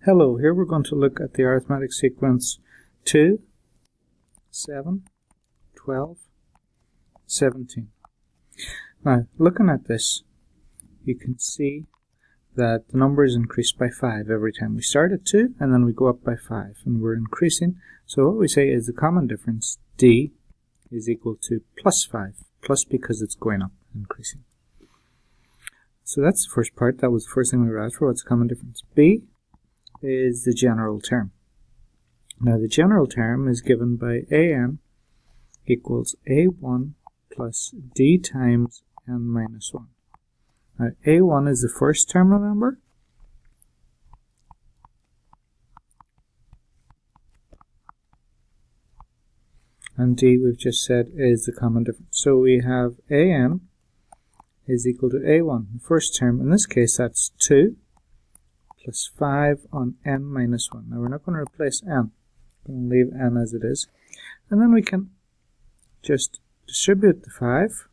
Hello, here we're going to look at the arithmetic sequence 2, 7, 12, 17. Now, looking at this, you can see that the number is increased by 5 every time. We start at 2 and then we go up by 5 and we're increasing. So what we say is the common difference, D, is equal to plus 5. Plus because it's going up, increasing. So that's the first part. That was the first thing we were asked for. What's the common difference? B is the general term. Now the general term is given by an equals a1 plus d times n minus 1. Now a1 is the first term, remember? And d, we've just said, is the common difference. So we have an is equal to a1, the first term. In this case, that's 2 plus 5 on n minus 1. Now we're not going to replace n. We're going to leave n as it is. And then we can just distribute the 5.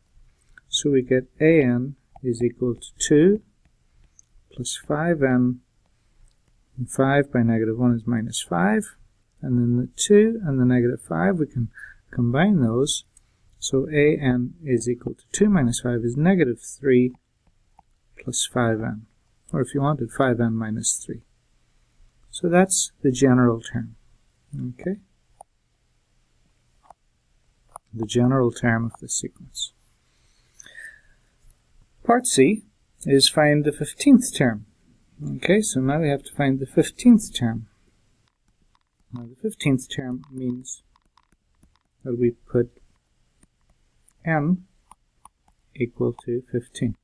So we get an is equal to 2 plus 5n. And 5 by negative 1 is minus 5. And then the 2 and the negative 5, we can combine those. So an is equal to 2 minus 5 is negative 3 plus 5n. Or if you wanted, 5n minus 3. So that's the general term. Okay? The general term of this sequence. Part C is find the 15th term. Okay, so now we have to find the 15th term. Now the 15th term means that we put n equal to 15.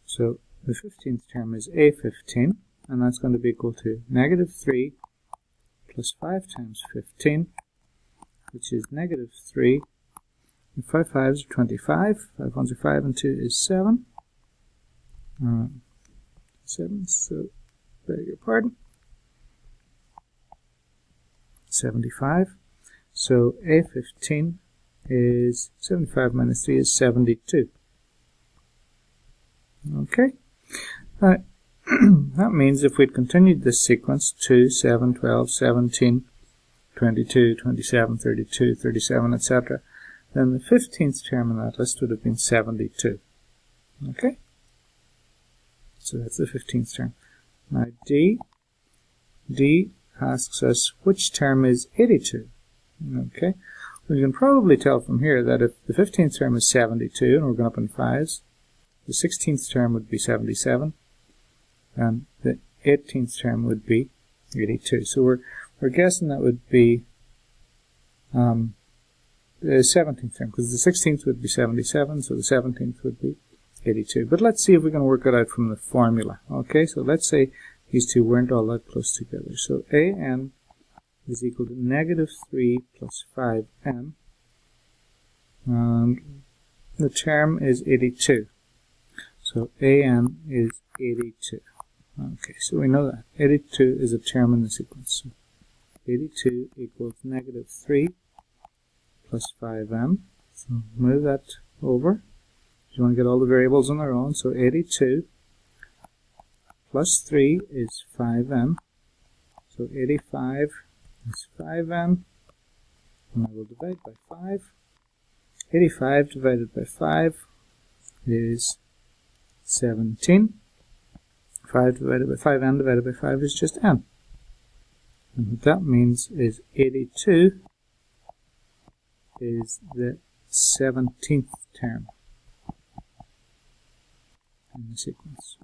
So the 15th term is a15, and that's going to be equal to negative 3 plus 5 times 15, which is negative 3. And 5 5s are 25, 5 1s are 5, and 2 is 7. 7, so beg your pardon. 75. So a15 is 75 minus 3 is 72. Okay, that means if we'd continued this sequence 2, 7, 12, 17, 22, 27, 32, 37, etc., then the 15th term in that list would have been 72. Okay, so that's the 15th term. Now D asks us which term is 82. Okay, we can probably tell from here that if the 15th term is 72 and we're going up in 5s, the 16th term would be 77, and the 18th term would be 82. So we're guessing that would be the 17th term, because the 16th would be 77, so the 17th would be 82. But let's see if we can work it out from the formula. Okay, so let's say these two weren't all that close together. So an is equal to negative 3 plus 5n, and the term is 82. So an is 82. Okay, so we know that. 82 is a term in the sequence. So 82 equals negative 3 plus 5n. So move that over. You want to get all the variables on their own. So 82 plus 3 is 5n. So 85 is 5n. And I will divide by 5. 85 divided by 5 is 17. 5 divided by 5n divided by 5 is just n. And what that means is 82 is the 17th term in the sequence.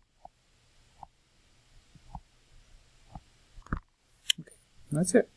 Okay, that's it.